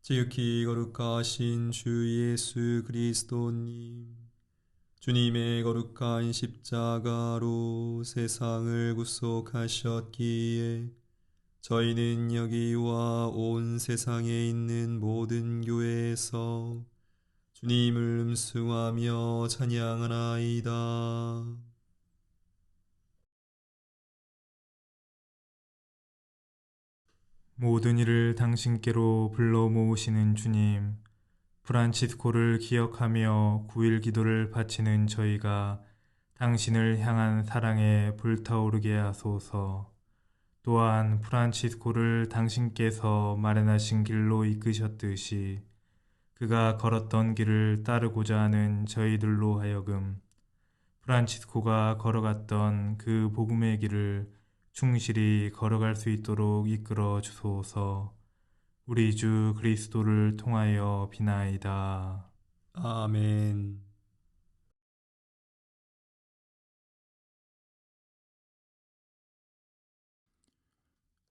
지극히 거룩하신 주 예수 그리스도님, 주님의 거룩한 십자가로 세상을 구속하셨기에 저희는 여기와 온 세상에 있는 모든 교회에서 주님을 음수하며 찬양하나이다. 모든 일을 당신께로 불러 모으시는 주님, 프란치스코를 기억하며 9일 기도를 바치는 저희가 당신을 향한 사랑에 불타오르게 하소서. 또한 프란치스코를 당신께서 마련하신 길로 이끄셨듯이 그가 걸었던 길을 따르고자 하는 저희들로 하여금 프란치스코가 걸어갔던 그 복음의 길을 충실히 걸어갈 수 있도록 이끌어 주소서. 우리 주 그리스도를 통하여 비나이다. 아멘.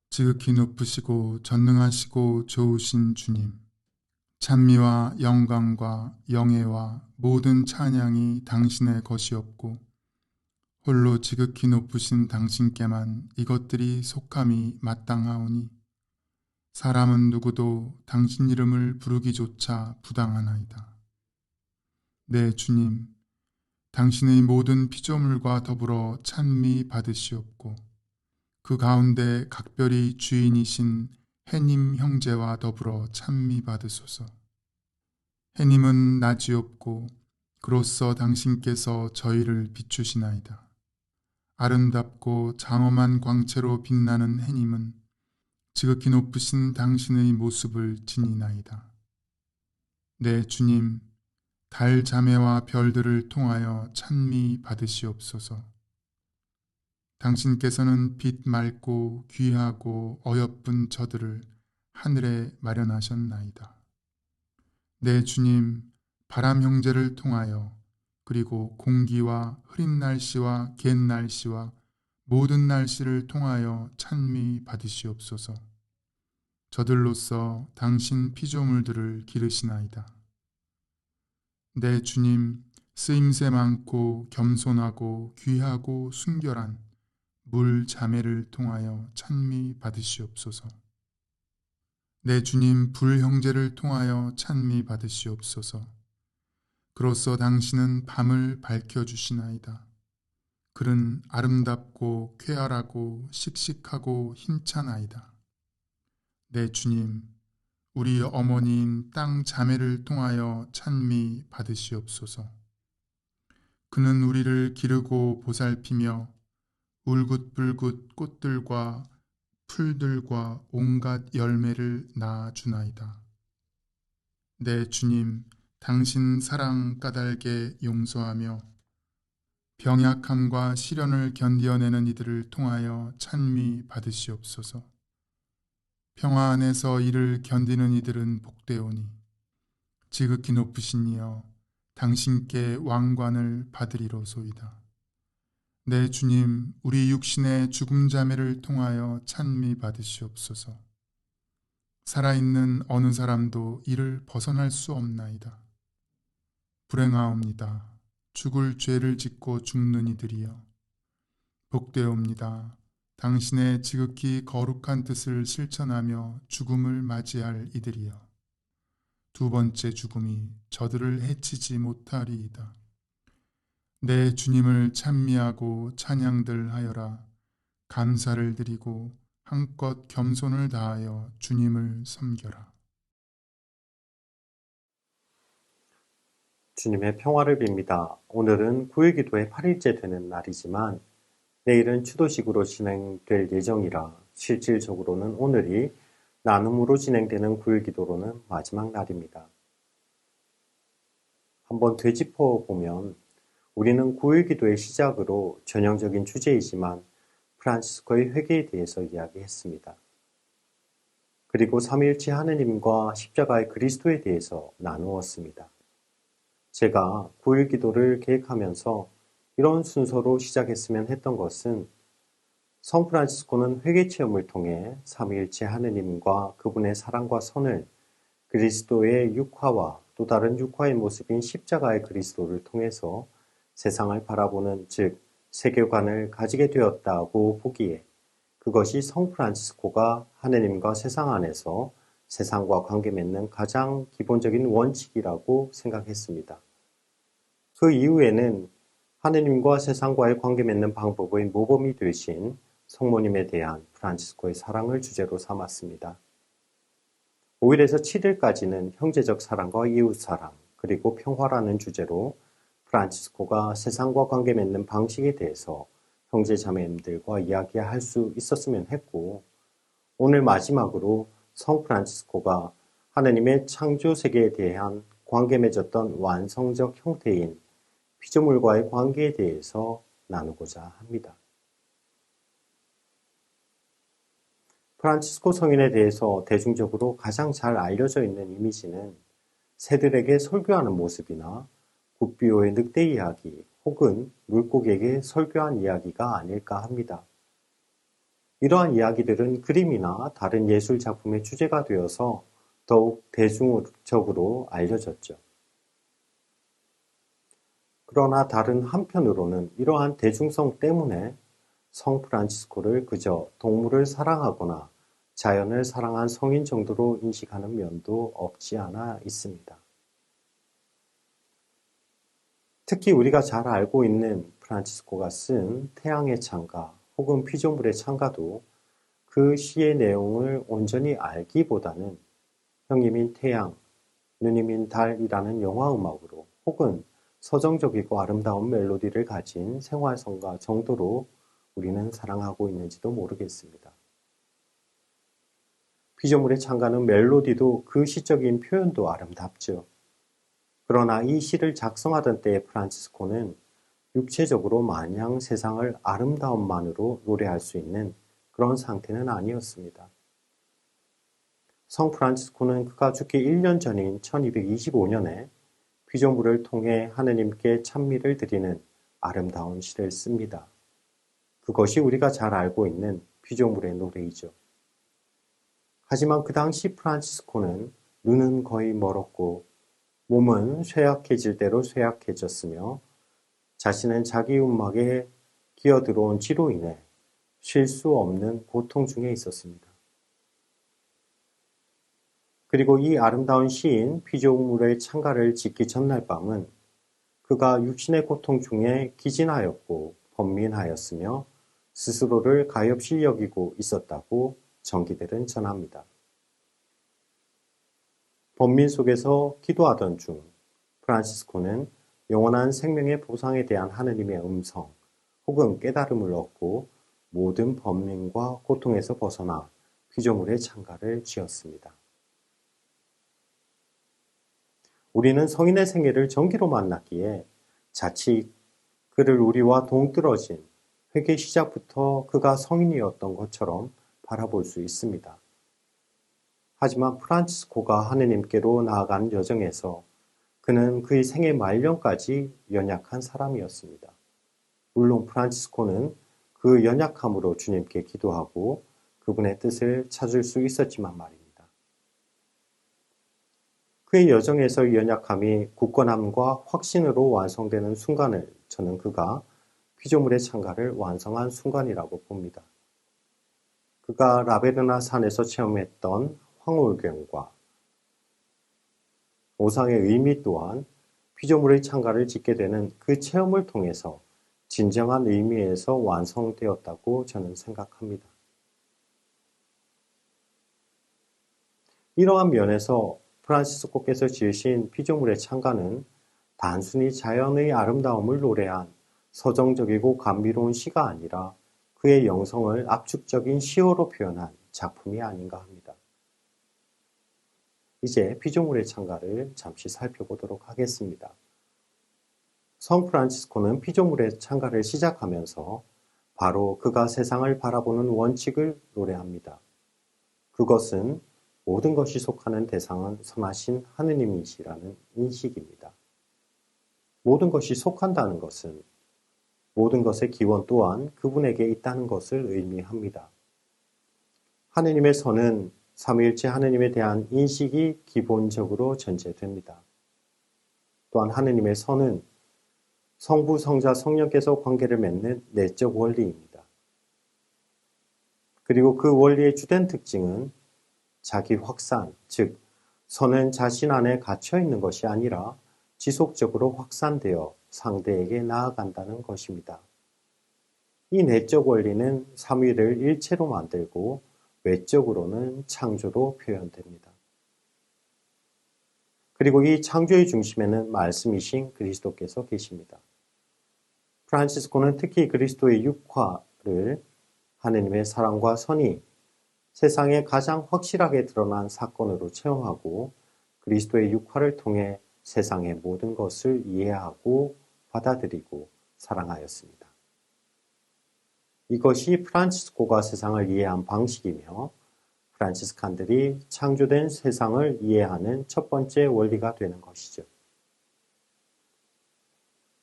지극히 높으시고 전능하시고 좋으신 주님, 찬미와 영광과 영예와 모든 찬양이 당신의 것이었고 홀로 지극히 높으신 당신께만 이것들이 속함이 마땅하오니 사람은 누구도 당신 이름을 부르기조차 부당하나이다. 네, 주님, 당신의 모든 피조물과 더불어 찬미 받으시옵고 그 가운데 각별히 주인이신 해님 형제와 더불어 찬미 받으소서. 해님은 낯이 없고 그로써 당신께서 저희를 비추시나이다. 아름답고 장엄한 광채로 빛나는 해님은 지극히 높으신 당신의 모습을 지니나이다. 네, 주님, 달 자매와 별들을 통하여 찬미 받으시옵소서. 당신께서는 빛 맑고 귀하고 어여쁜 저들을 하늘에 마련하셨나이다. 네, 주님, 바람 형제를 통하여 그리고 공기와 흐린 날씨와 갠 날씨와 모든 날씨를 통하여 찬미 받으시옵소서. 저들로서 당신 피조물들을 기르시나이다. 네, 주님, 쓰임새 많고 겸손하고 귀하고 순결한 물 자매를 통하여 찬미 받으시옵소서. 내 주님 불 형제를 통하여 찬미 받으시옵소서. 그로써 당신은 밤을 밝혀주시나이다. 그는 아름답고 쾌활하고 씩씩하고 힘차나이다. 내 주님, 우리 어머니인 땅 자매를 통하여 찬미 받으시옵소서. 그는 우리를 기르고 보살피며 울긋불긋 꽃들과 풀들과 온갖 열매를 낳아주나이다. 내 주님, 당신 사랑 까닭에 용서하며 병약함과 시련을 견디어내는 이들을 통하여 찬미 받으시옵소서. 평화 안에서 이를 견디는 이들은 복되오니 지극히 높으신 이여 당신께 왕관을 받으리로소이다. 내 주님, 우리 육신의 죽음 자매를 통하여 찬미 받으시옵소서. 살아있는 어느 사람도 이를 벗어날 수 없나이다. 불행하옵니다. 죽을 죄를 짓고 죽는 이들이여. 복되옵니다. 당신의 지극히 거룩한 뜻을 실천하며 죽음을 맞이할 이들이여. 두 번째 죽음이 저들을 해치지 못하리이다. 내 주님을 찬미하고 찬양들 하여라. 감사를 드리고 한껏 겸손을 다하여 주님을 섬겨라. 주님의 평화를 빕니다. 오늘은 9일 기도의 8일째 되는 날이지만 내일은 추도식으로 진행될 예정이라 실질적으로는 오늘이 나눔으로 진행되는 9일 기도로는 마지막 날입니다. 한번 되짚어 보면 우리는 9일 기도의 시작으로 전형적인 주제이지만 프란치스코의 회개에 대해서 이야기했습니다. 그리고 삼위일체 하느님과 십자가의 그리스도에 대해서 나누었습니다. 제가 9일 기도를 계획하면서 이런 순서로 시작했으면 했던 것은 성 프란치스코는 회개 체험을 통해 삼위일체 하느님과 그분의 사랑과 선을 그리스도의 육화와 또 다른 육화의 모습인 십자가의 그리스도를 통해서 세상을 바라보는, 즉 세계관을 가지게 되었다고 보기에 그것이 성 프란치스코가 하느님과 세상 안에서 세상과 관계 맺는 가장 기본적인 원칙이라고 생각했습니다. 그 이후에는 하느님과 세상과의 관계 맺는 방법의 모범이 되신 성모님에 대한 프란치스코의 사랑을 주제로 삼았습니다. 5일에서 7일까지는 형제적 사랑과 이웃 사랑, 그리고 평화라는 주제로 프란치스코가 세상과 관계 맺는 방식에 대해서 형제 자매님들과 이야기할 수 있었으면 했고, 오늘 마지막으로 성 프란치스코가 하느님의 창조 세계에 대한 관계 맺었던 완성적 형태인 피조물과의 관계에 대해서 나누고자 합니다. 프란치스코 성인에 대해서 대중적으로 가장 잘 알려져 있는 이미지는 새들에게 설교하는 모습이나 굿비오의 늑대 이야기 혹은 물고기에게 설교한 이야기가 아닐까 합니다. 이러한 이야기들은 그림이나 다른 예술 작품의 주제가 되어서 더욱 대중적으로 알려졌죠. 그러나 다른 한편으로는 이러한 대중성 때문에 성 프란치스코를 그저 동물을 사랑하거나 자연을 사랑한 성인 정도로 인식하는 면도 없지 않아 있습니다. 특히 우리가 잘 알고 있는 프란치스코가 쓴 태양의 창가 혹은 피조물의 창가도 그 시의 내용을 온전히 알기보다는 형님인 태양, 누님인 달이라는 영화음악으로 혹은 서정적이고 아름다운 멜로디를 가진 생활성가 정도로 우리는 사랑하고 있는지도 모르겠습니다. 피조물의 창가는 멜로디도 그 시적인 표현도 아름답죠. 그러나 이 시를 작성하던 때의 프란치스코는 육체적으로 마냥 세상을 아름다움만으로 노래할 수 있는 그런 상태는 아니었습니다. 성 프란치스코는 그가 죽기 1년 전인 1225년에 피조물을 통해 하느님께 찬미를 드리는 아름다운 시를 씁니다. 그것이 우리가 잘 알고 있는 피조물의 노래이죠. 하지만 그 당시 프란치스코는 눈은 거의 멀었고 몸은 쇠약해질 대로 쇠약해졌으며 자신은 자기 움막에 기어들어온 쥐로 인해 쉴 수 없는 고통 중에 있었습니다. 그리고 이 아름다운 시인 피조물의 창가를 짓기 전날 밤은 그가 육신의 고통 중에 기진하였고 번민하였으며 스스로를 가엾이 여기고 있었다고 전기들은 전합니다. 번민 속에서 기도하던 중 프란치스코는 영원한 생명의 보상에 대한 하느님의 음성 혹은 깨달음을 얻고 모든 번민과 고통에서 벗어나 피조물의 창가를 지었습니다. 우리는 성인의 생애를 전기로 만났기에 자칫 그를 우리와 동떨어진 회개 시작부터 그가 성인이었던 것처럼 바라볼 수 있습니다. 하지만 프란치스코가 하느님께로 나아가는 여정에서 그는 그의 생애 말년까지 연약한 사람이었습니다. 물론 프란치스코는 그 연약함으로 주님께 기도하고 그분의 뜻을 찾을 수 있었지만 말입니다. 그의 여정에서의 연약함이 굳건함과 확신으로 완성되는 순간을 저는 그가 피조물의 창가를 완성한 순간이라고 봅니다. 그가 라베르나 산에서 체험했던 황홀경과 오상의 의미 또한 피조물의 창가를 짓게 되는 그 체험을 통해서 진정한 의미에서 완성되었다고 저는 생각합니다. 이러한 면에서 프란치스코께서 지으신 피조물의 창가는 단순히 자연의 아름다움을 노래한 서정적이고 감미로운 시가 아니라 그의 영성을 압축적인 시어로 표현한 작품이 아닌가 합니다. 이제 피조물의 창가를 잠시 살펴보도록 하겠습니다. 성 프란치스코는 피조물의 창가를 시작하면서 바로 그가 세상을 바라보는 원칙을 노래합니다. 그것은 모든 것이 속하는 대상은 선하신 하느님이시라는 인식입니다. 모든 것이 속한다는 것은 모든 것의 기원 또한 그분에게 있다는 것을 의미합니다. 하느님의 선은 삼위일체 하느님에 대한 인식이 기본적으로 전제됩니다. 또한 하느님의 선은 성부, 성자, 성령께서 관계를 맺는 내적 원리입니다. 그리고 그 원리의 주된 특징은 자기 확산, 즉 선은 자신 안에 갇혀 있는 것이 아니라 지속적으로 확산되어 상대에게 나아간다는 것입니다. 이 내적 원리는 삼위를 일체로 만들고 외적으로는 창조로 표현됩니다. 그리고 이 창조의 중심에는 말씀이신 그리스도께서 계십니다. 프란치스코는 특히 그리스도의 육화를 하느님의 사랑과 선이 세상에 가장 확실하게 드러난 사건으로 체험하고 그리스도의 육화를 통해 세상의 모든 것을 이해하고 받아들이고 사랑하였습니다. 이것이 프란치스코가 세상을 이해한 방식이며 프란치스칸들이 창조된 세상을 이해하는 첫 번째 원리가 되는 것이죠.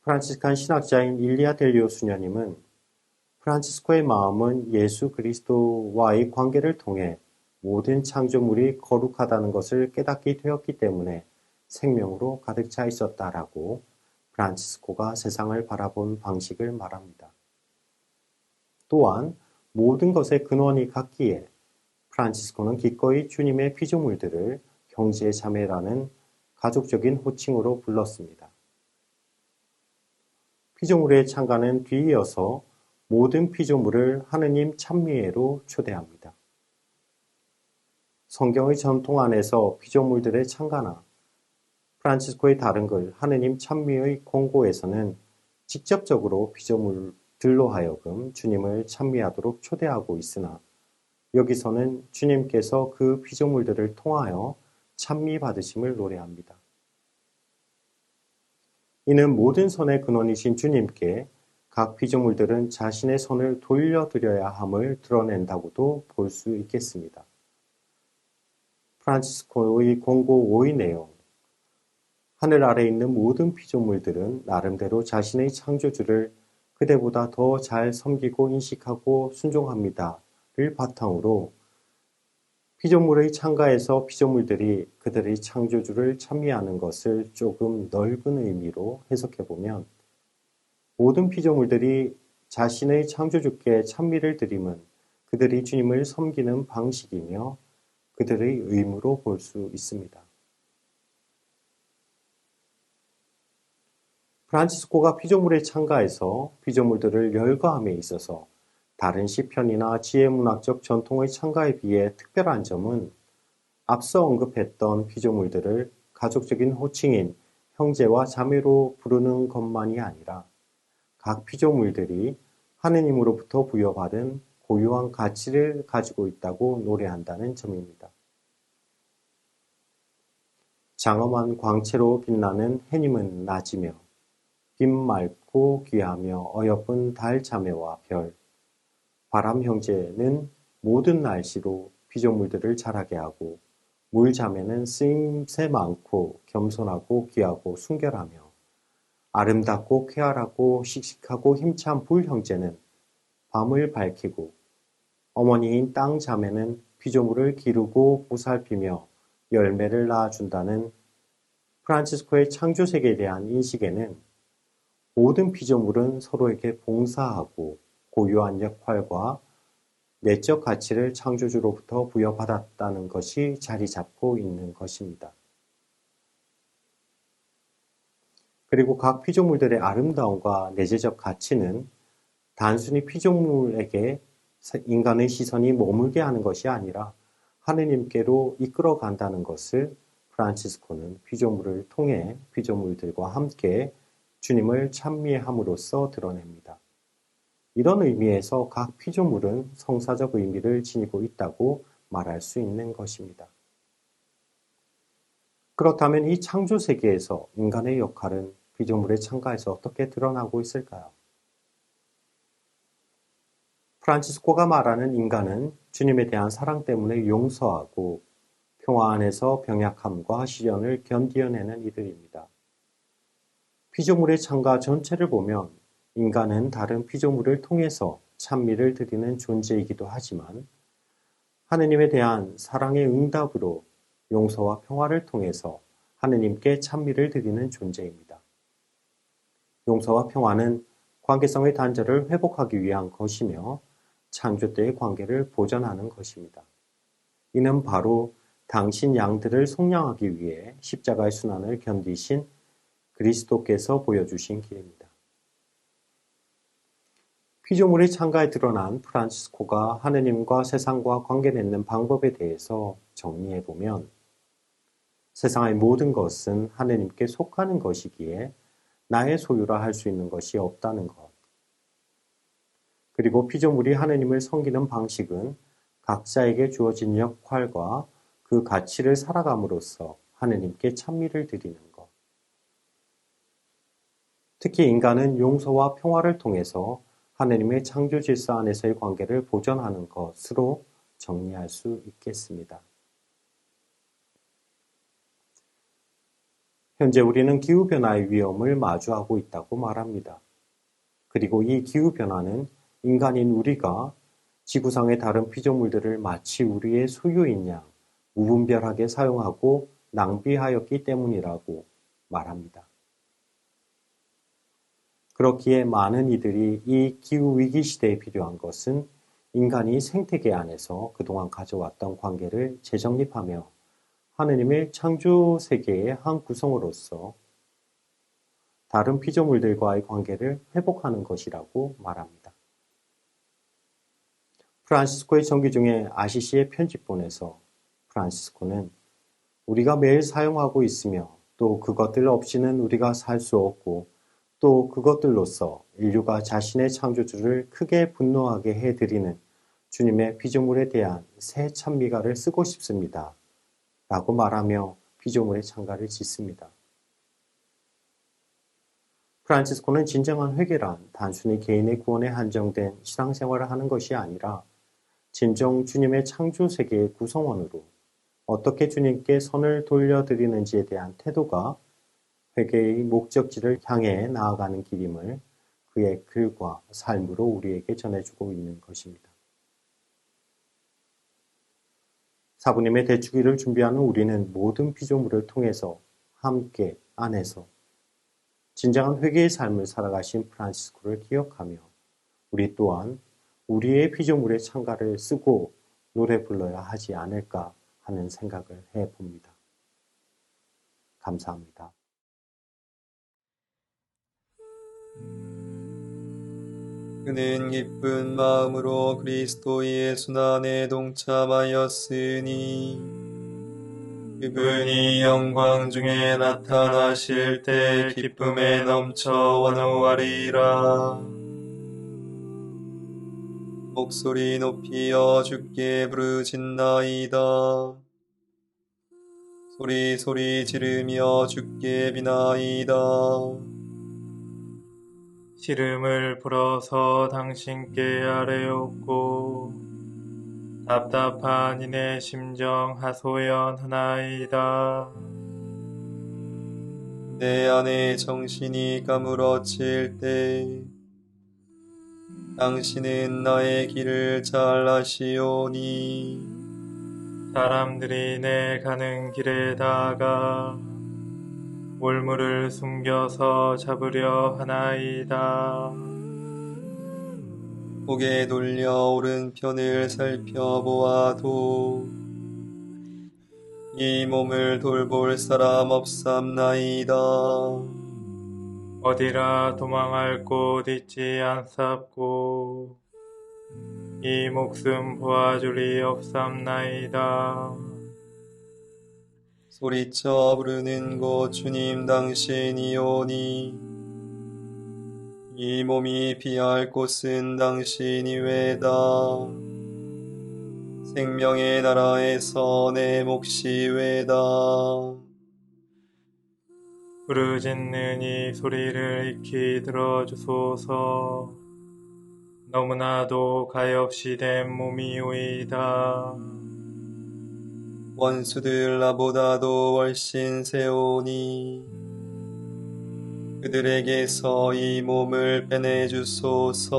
프란치스칸 신학자인 일리아 델리오 수녀님은 프란치스코의 마음은 예수 그리스도와의 관계를 통해 모든 창조물이 거룩하다는 것을 깨닫게 되었기 때문에 생명으로 가득 차 있었다라고 프란치스코가 세상을 바라본 방식을 말합니다. 또한 모든 것의 근원이 같기에 프란치스코는 기꺼이 주님의 피조물들을 형제 자매라는 가족적인 호칭으로 불렀습니다. 피조물의 창가는 뒤이어서 모든 피조물을 하느님 찬미애로 초대합니다. 성경의 전통 안에서 피조물들의 창가나 프란치스코의 다른 글 하느님 찬미의 공고에서는 직접적으로 피조물들로 하여금 주님을 찬미하도록 초대하고 있으나 여기서는 주님께서 그 피조물들을 통하여 찬미 받으심을 노래합니다. 이는 모든 선의 근원이신 주님께 각 피조물들은 자신의 선을 돌려드려야 함을 드러낸다고도 볼 수 있겠습니다. 프란치스코의 공고 5의 내용, 하늘 아래 있는 모든 피조물들은 나름대로 자신의 창조주를 그대보다 더 잘 섬기고 인식하고 순종합니다를 바탕으로 피조물의 창가에서 피조물들이 그들의 창조주를 찬미하는 것을 조금 넓은 의미로 해석해보면 모든 피조물들이 자신의 창조주께 찬미를 드림은 그들이 주님을 섬기는 방식이며 그들의 의무로 볼 수 있습니다. 프란치스코가 피조물의 창가에서 피조물들을 열거함에 있어서 다른 시편이나 지혜문학적 전통의 창가에 비해 특별한 점은 앞서 언급했던 피조물들을 가족적인 호칭인 형제와 자매로 부르는 것만이 아니라 각 피조물들이 하느님으로부터 부여받은 고유한 가치를 가지고 있다고 노래한다는 점입니다. 장엄한 광채로 빛나는 해님은 낮이며 빛 맑고 귀하며 어여쁜 달 자매와 별, 바람 형제는 모든 날씨로 피조물들을 자라게 하고 물 자매는 쓰임새 많고 겸손하고 귀하고 순결하며 아름답고 쾌활하고 씩씩하고 힘찬 불 형제는 밤을 밝히고 어머니인 땅 자매는 피조물을 기르고 보살피며 열매를 낳아준다는 프란치스코의 창조세계에 대한 인식에는 모든 피조물은 서로에게 봉사하고 고유한 역할과 내적 가치를 창조주로부터 부여받았다는 것이 자리 잡고 있는 것입니다. 그리고 각 피조물들의 아름다움과 내재적 가치는 단순히 피조물에게 인간의 시선이 머물게 하는 것이 아니라 하느님께로 이끌어 간다는 것을 프란치스코는 피조물을 통해 피조물들과 함께 주님을 찬미함으로써 드러냅니다. 이런 의미에서 각 피조물은 성사적 의미를 지니고 있다고 말할 수 있는 것입니다. 그렇다면 이 창조 세계에서 인간의 역할은 피조물의 창가에서 어떻게 드러나고 있을까요? 프란치스코가 말하는 인간은 주님에 대한 사랑 때문에 용서하고 평화 안에서 병약함과 시련을 견디어내는 이들입니다. 피조물의 창가 전체를 보면 인간은 다른 피조물을 통해서 찬미를 드리는 존재이기도 하지만 하느님에 대한 사랑의 응답으로 용서와 평화를 통해서 하느님께 찬미를 드리는 존재입니다. 용서와 평화는 관계성의 단절을 회복하기 위한 것이며 창조 때의 관계를 보존하는 것입니다. 이는 바로 당신 양들을 속량하기 위해 십자가의 순환을 견디신 그리스도께서 보여주신 길입니다. 피조물의 창가에 드러난 프란치스코가 하느님과 세상과 관계 맺는 방법에 대해서 정리해보면 세상의 모든 것은 하느님께 속하는 것이기에 나의 소유라 할 수 있는 것이 없다는 것. 그리고 피조물이 하느님을 섬기는 방식은 각자에게 주어진 역할과 그 가치를 살아감으로써 하느님께 찬미를 드리는 것. 특히 인간은 용서와 평화를 통해서 하느님의 창조 질서 안에서의 관계를 보존하는 것으로 정리할 수 있겠습니다. 현재 우리는 기후변화의 위험을 마주하고 있다고 말합니다. 그리고 이 기후변화는 인간인 우리가 지구상의 다른 피조물들을 마치 우리의 소유인 양 무분별하게 사용하고 낭비하였기 때문이라고 말합니다. 그렇기에 많은 이들이 이 기후위기 시대에 필요한 것은 인간이 생태계 안에서 그동안 가져왔던 관계를 재정립하며 하느님의 창조 세계의 한 구성으로서 다른 피조물들과의 관계를 회복하는 것이라고 말합니다. 프란시스코의 전기 중에 아시시의 편집본에서 프란시스코는 우리가 매일 사용하고 있으며 또 그것들 없이는 우리가 살 수 없고 또 그것들로서 인류가 자신의 창조주를 크게 분노하게 해드리는 주님의 피조물에 대한 새 찬미가를 쓰고 싶습니다. 라고 말하며 피조물의 창가를 짓습니다. 프란치스코는 진정한 회개란 단순히 개인의 구원에 한정된 신앙생활을 하는 것이 아니라 진정 주님의 창조 세계의 구성원으로 어떻게 주님께 선을 돌려드리는지에 대한 태도가 회개의 목적지를 향해 나아가는 길임을 그의 글과 삶으로 우리에게 전해주고 있는 것입니다. 사부님의 대축일을 준비하는 우리는 모든 피조물을 통해서 함께 안에서 진정한 회개의 삶을 살아가신 프란치스코를 기억하며 우리 또한 우리의 피조물의 창가를 쓰고 노래 불러야 하지 않을까 하는 생각을 해봅니다. 감사합니다. 그는 기쁜 마음으로 그리스도의 순환에 동참하였으니 그분이 영광 중에 나타나실 때 기쁨에 넘쳐 환호하리라. 목소리 높이어 주께 부르짖나이다. 소리 지르며 주께 비나이다. 시름을 불어서 당신께 아뢰옵고 답답한 이내 심정 하소연하나이다. 내 안에 정신이 까무러칠 때 당신은 나의 길을 잘 아시오니 사람들이 내 가는 길에다가 몰물을 숨겨서 잡으려 하나이다. 고개 돌려 오른편을 살펴보아도 이 몸을 돌볼 사람 없삼나이다. 어디라 도망할 곳 있지 않sap고 이 목숨 보아줄이 없삼나이다. 소리쳐 부르는 곳 주님 당신이오니 이 몸이 피할 곳은 당신이 외다. 생명의 나라에서 내 몫이 외다. 부르짖는 이 소리를 익히 들어주소서. 너무나도 가엾이 된 몸이오이다. 원수들 나보다도 훨씬 세오니 그들에게서 이 몸을 빼내주소서.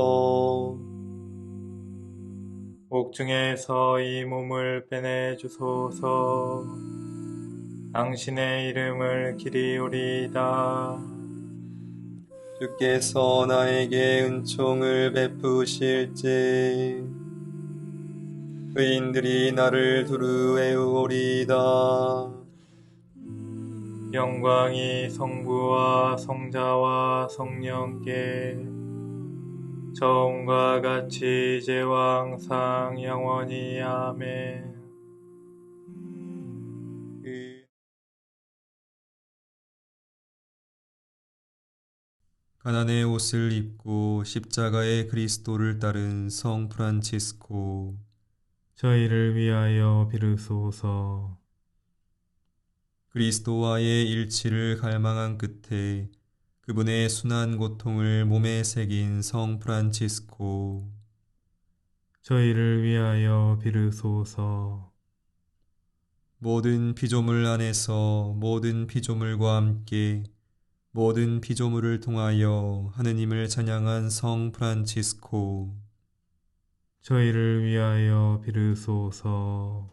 옥중에서 이 몸을 빼내주소서. 당신의 이름을 기리오리이다. 주께서 나에게 은총을 베푸실지 의인들이 나를 두루 외우리이다. 영광이 성부와 성자와 성령께 처음과 같이 이제와 항상 영원히 아멘. 가난의 옷을 입고 십자가의 그리스도를 따른 성 프란치스코. 저희를 위하여 비르소서. 그리스도와의 일치를 갈망한 끝에 그분의 순한 고통을 몸에 새긴 성 프란치스코. 저희를 위하여 비르소서. 모든 피조물 안에서 모든 피조물과 함께 모든 피조물을 통하여 하느님을 찬양한 성 프란치스코. 저희를 위하여 비르소서.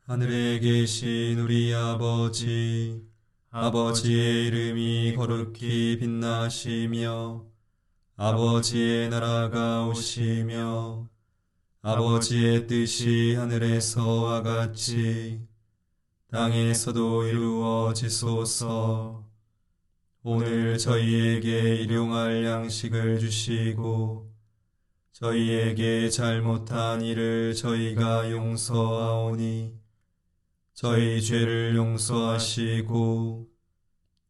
하늘에 계신 우리 아버지, 아버지의 이름이 거룩히 빛나시며 아버지의 나라가 오시며 아버지의 뜻이 하늘에서와 같이 땅에서도 이루어지소서. 오늘 저희에게 일용할 양식을 주시고 저희에게 잘못한 일을 저희가 용서하오니 저희 죄를 용서하시고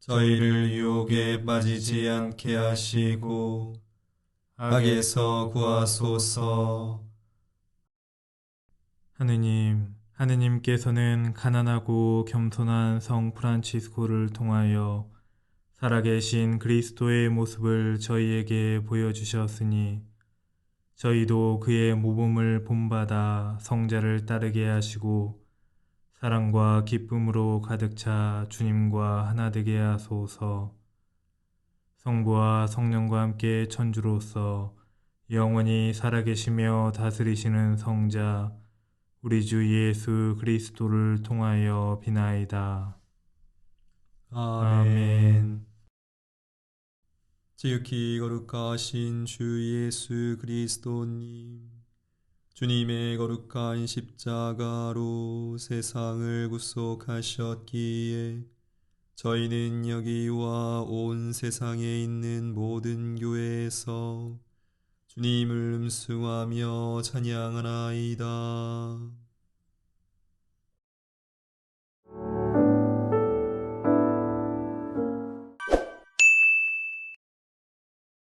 저희를 유혹에 빠지지 않게 하시고 악에서 구하소서. 하느님께서는 가난하고 겸손한 성 프란치스코를 통하여 살아계신 그리스도의 모습을 저희에게 보여주셨으니 저희도 그의 모범을 본받아 성자를 따르게 하시고 사랑과 기쁨으로 가득 차 주님과 하나 되게 하소서. 성부와 성령과 함께 천주로서 영원히 살아계시며 다스리시는 성자 우리 주 예수 그리스도를 통하여 비나이다. 아멘. 지극히 거룩하신 주 예수 그리스도님, 주님의 거룩한 십자가로 세상을 구속하셨기에 저희는 여기와 온 세상에 있는 모든 교회에서 주님을 음수하며 찬양하나이다.